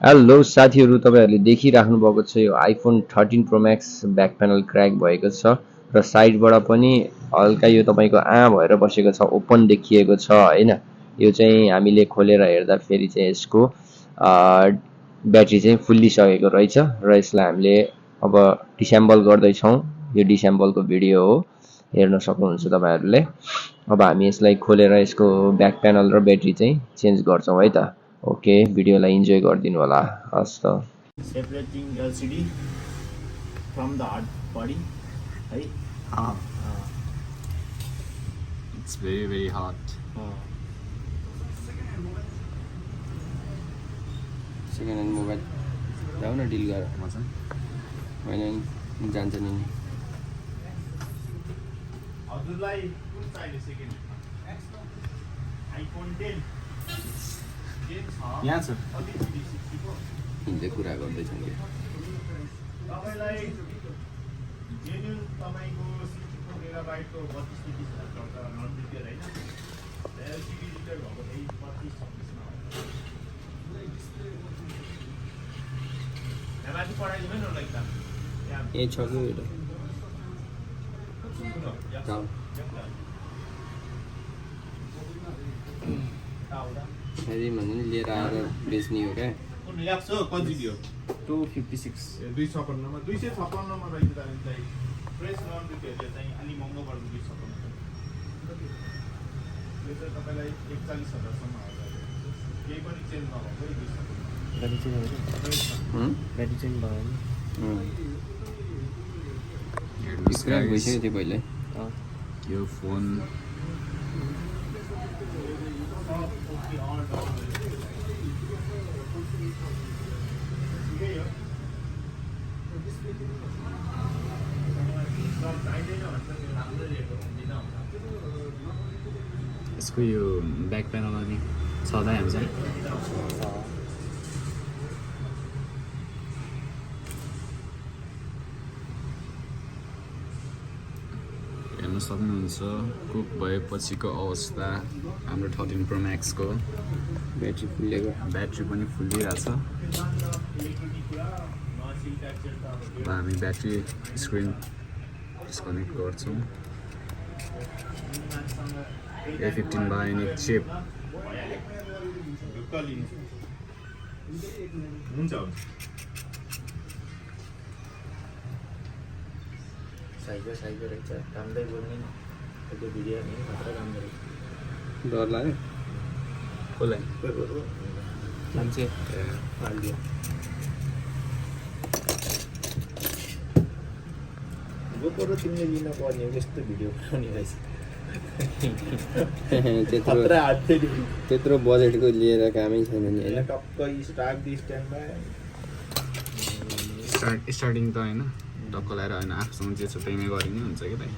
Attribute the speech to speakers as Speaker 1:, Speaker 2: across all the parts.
Speaker 1: Hello साथीहरु तपाईहरुले देखिराख्नु भएको छ यो iPhone 13 pro max back panel crack भएको छ र साइडबाट पनि हल्का यो तपाईको भएर बसेको छ ओपन देखिएको छ हैन यो चाहिँ हामीले खोलेर हेर्दा फेरि चाहिँ यसको ब्याट्री चाहिँ फुल्ली सकेको रहेछ र यसलाई हामीले अब डिसेम्बल गर्दै छौं यो डिसेम्बलको भिडियो हो हेर्न सक्नुहुन्छ तपाईहरुले अब हामी यसलाई खोलेर यसको ब्याक प्यानल र ब्याट्री चाहिँ चेन्ज गर्छौं है त ओके भिडियोलाई इन्जोय गरिदिनु होला हस् त
Speaker 2: separating LCD from the hard body right
Speaker 3: It's very hot.
Speaker 1: Second hand mobile जाऊ न डिल गर
Speaker 3: मजा
Speaker 1: हैन जान्छ नि
Speaker 2: हजुरलाई कुन चाहियो सेकेन्ड आइफोन 10
Speaker 3: यहाँ छ
Speaker 1: हिँड्दै कुरा गर्दैछौँ कि
Speaker 2: तपाईलाई जेन्युन तपाईको 64 मेगाबाइटको 32 GB पर्छ नन रिपेयर हैन एलसीडी रिपेयर भएको चाहिँ 25 26 मा हो यहाँमाथि पढाइदिनु न लाइक त
Speaker 1: ए छ कि जाऊ फेरि भन्नु नि लिएर आएर बेच्ने हो क्या
Speaker 2: कुन याक्सो कति दियो 256 256 मा 256 मा रहेछ तपाईलाई फ्रेस नन रिपेयर चाहिँ अलि महँगो पर्छ 256 यो चाहिँ तपाईलाई 41000 सम्म आउँछ केही पनि चेन्ज नभएको 256
Speaker 1: ब्याट्री चेन्ज भयो
Speaker 3: हेर्नुस्
Speaker 1: क्र्याक
Speaker 3: guys,
Speaker 1: भइसक्यो थियो पहिले
Speaker 3: यो फोन यसको यो ब्याक प्यानल अनि छँदै हुन्छ हेर्न सक्नुहुन्छ कुक भएपछिको अवस्था हाम्रो 13 प्रो म्याक्सको
Speaker 1: ब्याट्री फुलेको
Speaker 3: ब्याट्री पनि फुलिरहेछ अब हामी ब्याट्री स्क्रिन डिस्कनेक्ट गर्छौँ A15 बायोनिक चिप
Speaker 2: हुन्छ साइजो रहेछ राम्रै बोल्ने त्यो भिडियो नि मात्र राम्रो
Speaker 1: डर लाग्यो
Speaker 3: कसलाई
Speaker 2: मान्छे हालिदियो गोप्रो तिमीले लिन पर्ने यस्तो भिडियो बनाउने रहेछ
Speaker 1: त्यत्रो बजेटको लिएर कामै छैन नि होइन
Speaker 2: टक्कै स्टार्ट दि स्ट्यान्डमा
Speaker 3: स्टार्टिङ त होइन टक्क लगाएर होइन आफूसँग जे छ त्यहीमै गरिने हुन्छ कि भाइ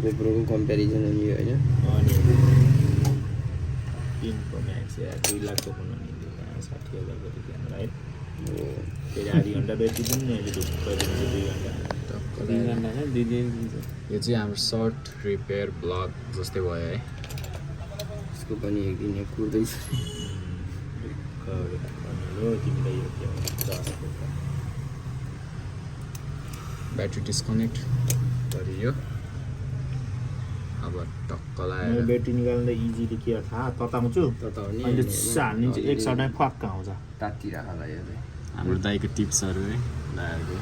Speaker 1: गोप्रोको कम्पेरिजन हो नि होइन
Speaker 2: 3 प्रो म्याक्स या 2 लाखको फोन नि 60,000 को क्यामेरा है फेरि आधी घन्टा ब्याट्री पनि नि अहिले ढुक्क दिन्छ 2 घन्टा टक्क 2 घन्टा हैन 2 दिन दिन्छ
Speaker 3: यो चाहिँ हाम्रो सर्ट रिपेयर ब्लग जस्तै भयो है
Speaker 1: यसको पनि एक दिन यहाँ कुर्दैछ
Speaker 2: हो तिमीलाई यो के
Speaker 3: ब्याट्री डिस्कनेक्ट गरियो अब टक्क लगाएर
Speaker 2: ब्याट्री निकाल्दा इजिली के थाहा तताउँछु
Speaker 1: तताउने
Speaker 2: अहिले हाल्नु एक सटमा फ्वाक्क आउँछ
Speaker 1: ताती राखला यो
Speaker 3: हाम्रो दाइको टिप्सहरू है दाइहरूको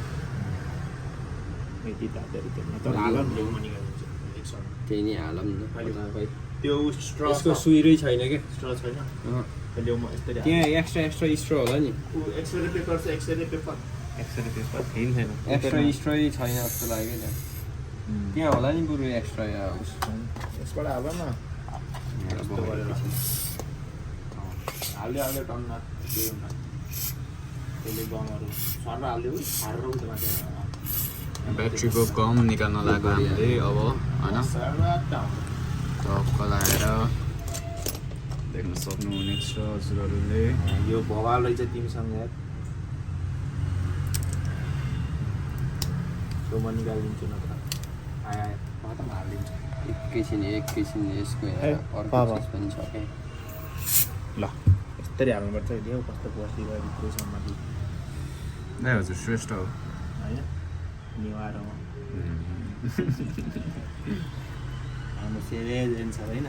Speaker 2: यति तातेर त्यसमा तर हालम ल्याउनु निकाल्नु एक सट
Speaker 1: त्यही नै हालम न
Speaker 2: त्यो स्ट्र
Speaker 1: यसको सुइरै छैन के
Speaker 2: स्ट्र छैन ल्याउनु यस्तै
Speaker 1: त्यहाँ एक्स्ट्रा स्ट्र होला नि
Speaker 2: एक्सरे पेपर छ एक्सरे पेपर थिएन
Speaker 1: एक्स्ट्रा स्ट्रै छैन जस्तो लाग्यो नि त्यहाँ होला नि बरु एक्स्ट्रा
Speaker 2: यसबाट हाल न हाल्यो टन्न त्यसले गमहरू सर हाल्यो हारेर हुन्छ माथि
Speaker 3: ब्याट्रीको गम निकाल्न लाग्यो हामीले अब होइन टक्क लगाएर देख्न सक्नुहुनेछ हजुरहरूले
Speaker 2: यो भवाल रहेछ तिमीसँग यार त्यो म निकालिदिन्छु नत्र आयो आयो म त हालिदिन्छु
Speaker 1: एकैछिन यसको
Speaker 2: है,
Speaker 1: अर्को चिज पनि छ क्या
Speaker 2: ल यस्तरी हाल्नुपर्छ अहिले हौ कस्तो बस्ती भयो भित्रसम्म
Speaker 3: नै हजुर श्रेष्ठ हो
Speaker 2: होइन निवार हो हाम्रो सेभेज एन्सर होइन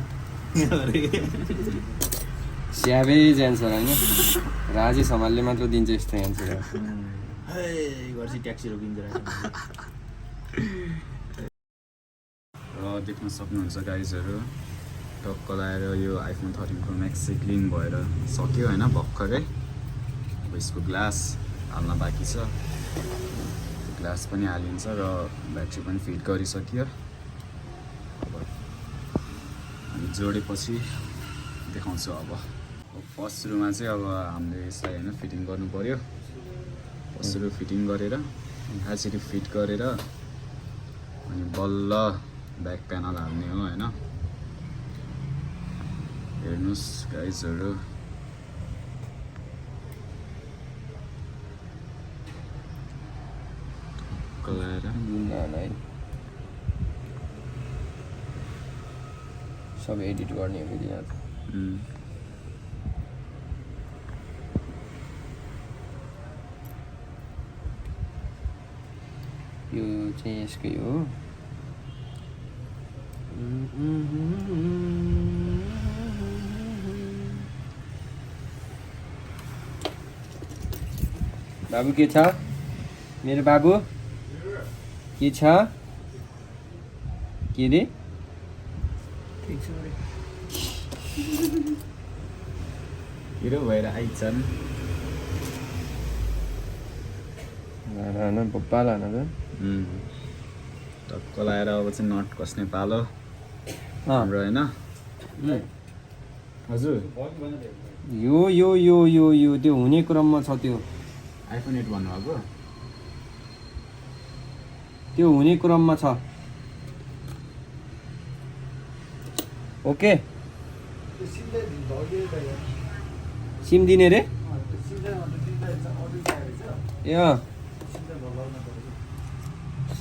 Speaker 1: स्याभेज एन्सर होइन राजी सम्हालले मात्र दिन्छ यस्तो एन्सर
Speaker 2: है गर्छ ट्याक्सी रोकिन्छ
Speaker 3: र देख्न सक्नुहुन्छ गाइजहरू टक्क लगाएर यो आइफोन 13 प्रो म्याक्स चाहिँ क्लिन भएर सक्यो होइन भर्खरै अब यसको ग्लास हाल्न बाँकी छ ग्लास पनि हालिन्छ र ब्याट्री पनि फिट गरिसक्यो अब हामी जोडेपछि देखाउँछु अब फर्स्ट सुरुमा चाहिँ अब हामीले यसलाई होइन फिटिङ गर्नु पऱ्यो फर्स्ट सुरु फिटिङ गरेर यसरी फिट गरेर अनि बल्ल ब्याक प्यानल हाल्ने हो होइन हेर्नुहोस् गाइजहरू कलाएर
Speaker 1: सब एडिट गर्ने हो फेरि यहाँ यो चाहिँ यसकै हो बाबु के छ मेरो बाबु के छ के रे
Speaker 3: हिरो भएर आइछन्
Speaker 1: पप्पा लान त
Speaker 3: टक्क लगाएर अब चाहिँ नट कस्ने पालो हाम्रो होइन हजुर
Speaker 1: यो यो यो यो यो त्यो हुने क्रममा छ त्यो
Speaker 3: आइफोन 8 भन्नुभएको
Speaker 1: त्यो हुने क्रममा छ ओके सिम दिने रे ए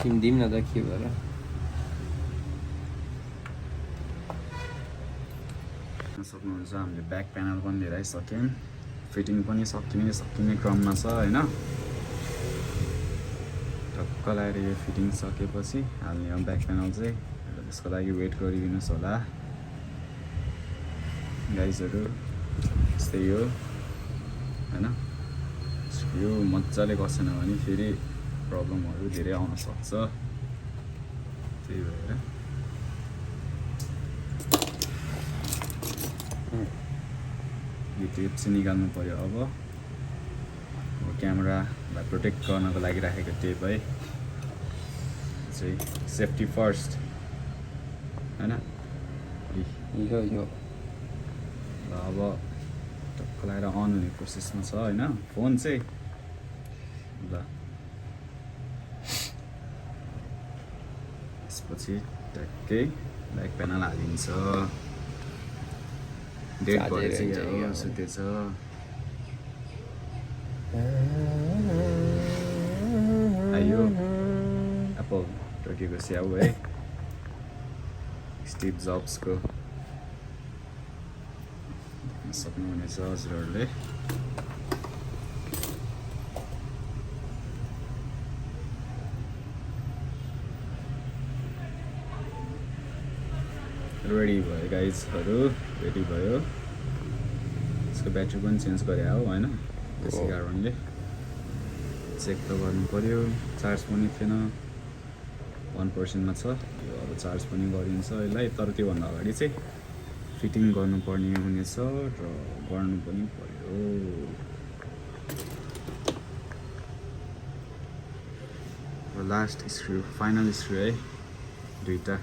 Speaker 1: सिम दिउँ न त के भएर
Speaker 3: सक्नुहुन्छ हामीले ब्याक प्यानल पनि लिएर आइसक्यौँ फिटिङ पनि सकिने क्रममा छ होइन टक्क लगाएर यो फिटिङ सकेपछि हाल्ने हो ब्याक प्यानल चाहिँ त्यसको लागि वेट गरिदिनुहोस् होला गाइजहरू यस्तै हो होइन यो मजाले कसेन भने फेरि प्रब्लमहरू धेरै आउन सक्छ त्यही भएर यो टेप चाहिँ निकाल्नु पर्यो अब क्यामेरालाई प्रोटेक्ट गर्नको लागि राखेको टेप है चाहिँ सेफ्टी फर्स्ट होइन
Speaker 1: यो
Speaker 3: अब टक्क लगाएर अन हुने प्रोसेसमा छ होइन फोन चाहिँ ल त्यसपछि ट्याक्कै ब्याक प्यानल हालिन्छ डेट भएर चाहिँ सुतेछ आयो एप्पल टोकेको स्याउ है स्टिभ जब्सको सक्नुहुनेछ हजुरहरूले रेडी भयो गाइजहरू रेडी भयो यसको ब्याट्री पनि चेन्ज गरे हो होइन त्यसै कारणले चेक त गर्नु पऱ्यो चार्ज पनि थिएन 1% मा छ यो अब चार्ज पनि गरिन्छ यसलाई तर त्योभन्दा अगाडि चाहिँ फिटिङ गर्नुपर्ने हुनेछ र गर्नु पनि पर्यो र लास्ट स्क्रु फाइनल स्क्रु है दुईटा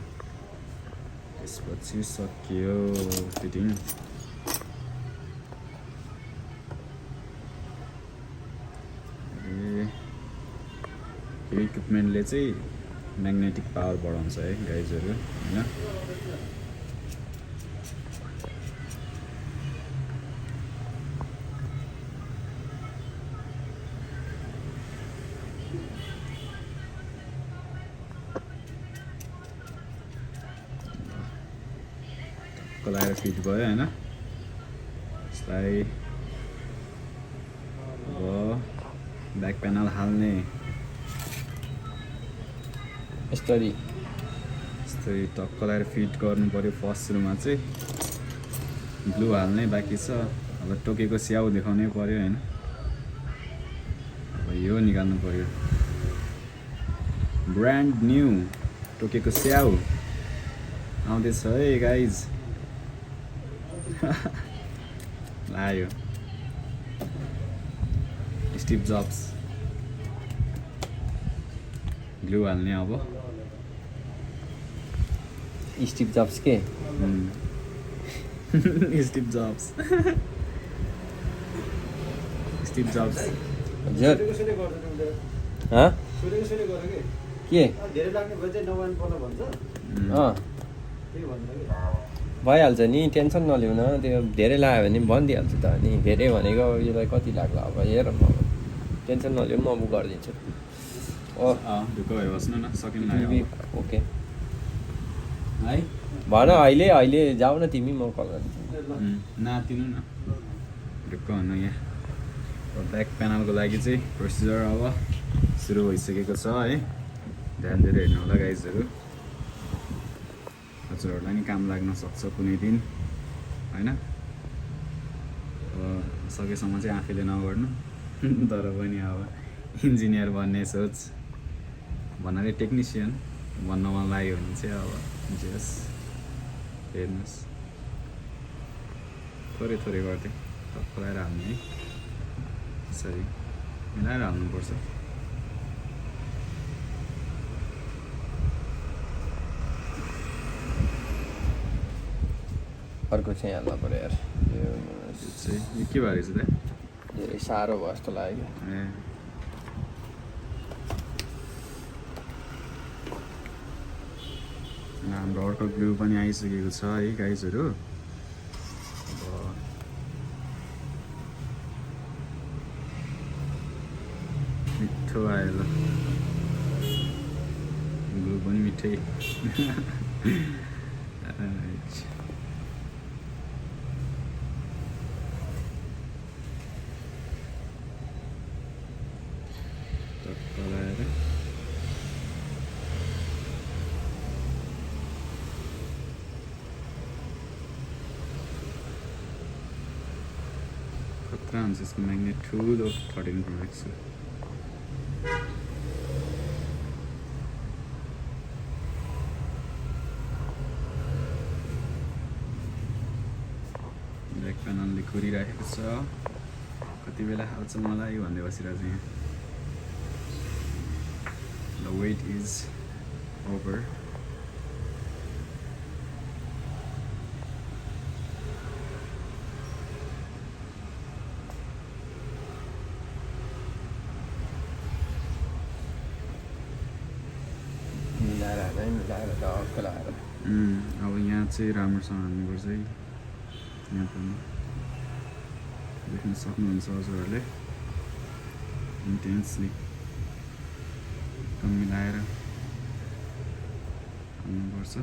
Speaker 3: त्यसपछि सकियो फिटिङ यो इक्विपमेन्टले चाहिँ म्याग्नेटिक पावर बढाउँछ है गाइजहरू होइन लगाएर फिट भयो हैन यसलाई अब ब्याक प्यानल हाल्ने
Speaker 1: यसरी
Speaker 3: यस्तै टक्क लगाएर फिट गर्नु पर्यो फर्स्ट सुरुमा चाहिँ ग्लु हाल्ने बाँकी छ अब टोकेको स्याउ देखाउनै पर्यो हैन अब यो निकाल्नु पर्यो ब्रान्ड न्यू टोकेको स्याउ आउँदैछ है गाइज लायो स्टिभ जब्स ग्लु हाल्ने अब
Speaker 1: स्टिभ जब्स के
Speaker 3: स्टिभ जब्स स्टिभ जब्स
Speaker 1: हजुर हाँ के भइहाल्छ नि टेन्सन नलिउन त्यो धेरै लाग्यो भने भनिदिइहाल्छु त अनि धेरै भनेको यसलाई कति लाग्ला अब हेरौँ अब टेन्सन नलिउँ म अब गरिदिन्छु
Speaker 3: ढुक्क भयो बस्नु न सकिन लाग्यो
Speaker 1: ओके
Speaker 3: है
Speaker 1: भन अहिले जाऊ न तिमी म कल गरिदिन्छु
Speaker 3: नातिनु न ढुक्क हुनु यहाँ ब्याक प्यानलको लागि चाहिँ प्रोसिजर अब सुरु भइसकेको छ है ध्यान दिएर हेर्नु होला गाइजहरू हजुरहरूलाई नि काम लाग्न सक्छ कुनै दिन होइन अब सकेसम्म चाहिँ आफैले नगर्नु तर पनि अब इन्जिनियर बन्ने सोच भन्नाले टेक्निसियन भन्न मन लाग्यो भने चाहिँ अब जस हेर्नुहोस् थोरै थोरै गर्दै टक्क लगाएर हाल्ने है यसरी मिलाएर हाल्नुपर्छ
Speaker 1: अर्को चाहिँ हाल्नु पऱ्यो यार
Speaker 3: यो के भएर चाहिँ
Speaker 1: धेरै साह्रो भयो जस्तो लाग्यो
Speaker 3: ए हाम्रो अर्को ग्लु पनि आइसकेको छ है गाइजहरू अब मिठो आयो ल ग्लु पनि मिठै टक्क लगाएर खतरा हुन्छ यसको म्याग्नेट ठुलो 13 Pro Max ब्याक प्यानलले कुरिराखेको छ कति बेला हाल्छ मलाई भन्दै बसिरहेको छ यहाँ The wait is over.
Speaker 1: मिलाएर टक्क लगाएर
Speaker 3: अब यहाँ चाहिँ राम्रोसँग हाल्नुपर्छ है यहाँ पनि देख्न सक्नुहुन्छ हजुरहरूले इन्टेन्सली एकदम मिलाएर हाल्नुपर्छ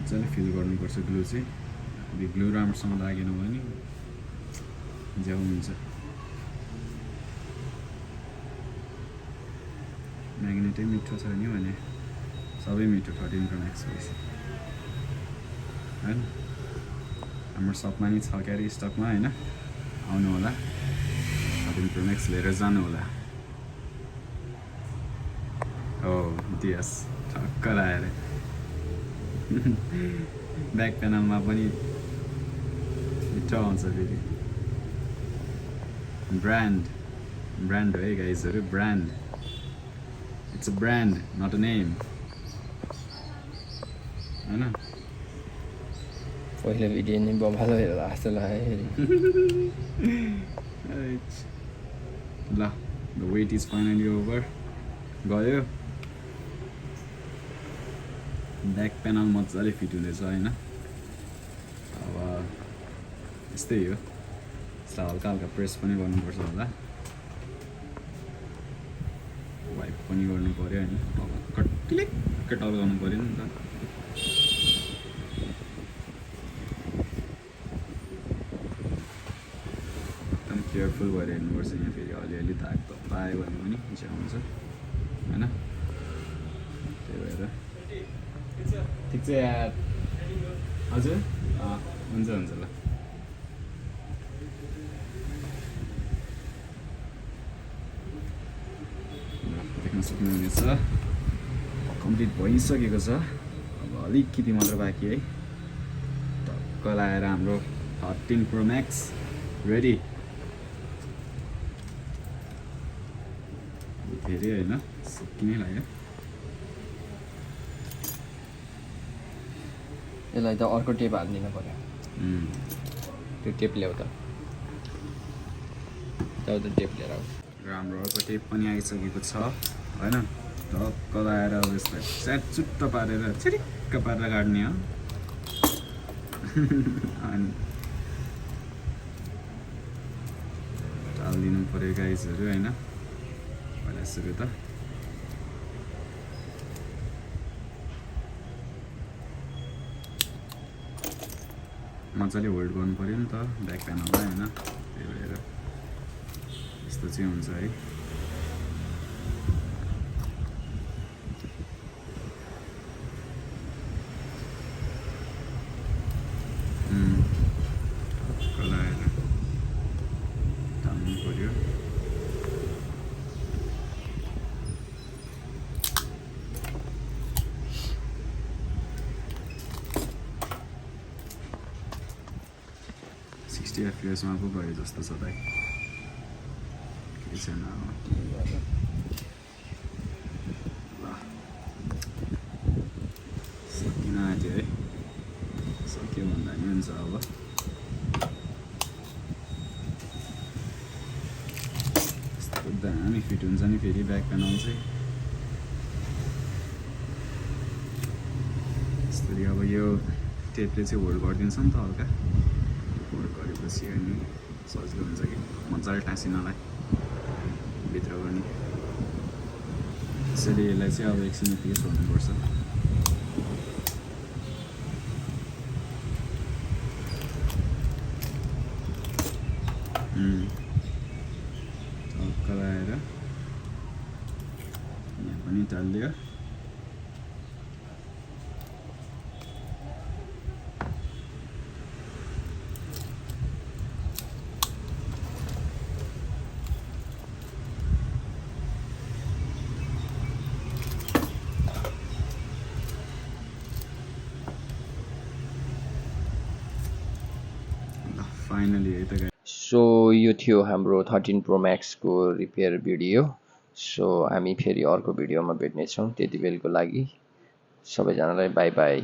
Speaker 3: मजाले फिल गर्नुपर्छ ग्लु चाहिँ यदि ग्लु राम्रोसँग लागेन भने ज्याउ हुन्छ म्याग्नेटै मिठो छ नि भने सबै मिठो 13 Pro Max भएछ होइन हाम्रो सपमा नि छ क्यारे स्टकमा होइन आउनु होला 13 Pro Max लिएर जानु होला हो दियस ठक्क लगाएर ब्याक प्यानलमा पनि मिठो आउँछ फेरि ब्रान्ड हो है गाइजहरू brand it's a brand not a name हैन
Speaker 1: पहिलो भिडियो नि बबाल भएर जस्तो लाग्यो
Speaker 3: ल the wait is finally over गयो ब्याक प्यानल मजाले फिट हुँदैछ होइन अब यस्तै हो यसलाई हल्का हल्का प्रेस पनि गर्नुपर्छ होला वाइप पनि गर्नु पऱ्यो होइन अब क्लिक्क टल्काउनु पऱ्यो नि त एकदम केयरफुल भएर हेर्नुपर्छ यहाँ फेरि अलिअलि दाग त पायो भने पनि झ्याउँछ होइन त्यही भएर ठिक छ यार हजुर हुन्छ हुन्छ ल देख्न सक्नुहुनेछ कम्प्लिट भइसकेको छ अब अलिकति मात्र बाँकी है टक्क लगाएर हाम्रो 13 Pro Max रेडी फेरि होइन सकिनै लाग्यो
Speaker 1: यसलाई त अर्को टेप हालिदिनु पर्यो त्यो टेप ल्याऊ त टेप लिएर आऊ
Speaker 3: र हाम्रो अर्को टेप पनि आइसकेको छ होइन टक्क लगाएर अब यसलाई स्याट चुट्ट पारेर छिरिक्क पारेर काट्ने हो अनि हालिदिनु पऱ्यो गाइजहरू होइन पहिला सुरु त मजाले होल्ड गर्नु पऱ्यो नि त ब्याक प्यानललाई होइन त्यही भएर यस्तो चाहिँ हुन्छ है लगाएर तान्नु पऱ्यो 60 FPS मा पो गयो जस्तो छ दाइ केही छैन ल सकिन आँट्यो है सक्यो भन्दा नि हुन्छ अब यस्तो दामी फिट हुन्छ नि फेरि ब्याक प्यानल चाहिँ यसरी अब यो टेपले चाहिँ होल्ड गरिदिन्छ नि त हल्का होल्ड गरेपछि अनि सजिलो हुन्छ कि मजाले टाँसिनलाई भित्र गर्ने त्यसैले यसलाई चाहिँ अब एकछिन यतिकै छोड्नुपर्छ टक्क लगाएर यहाँ पनि टालिदियो फाइनली है त
Speaker 1: सो यो थियो हाम्रो 13 Pro Max को रिपेयर भिडियो सो हामी फेरि अर्को भिडियोमा भेट्नेछौँ त्यति बेलको लागि सबैजनालाई बाई बाई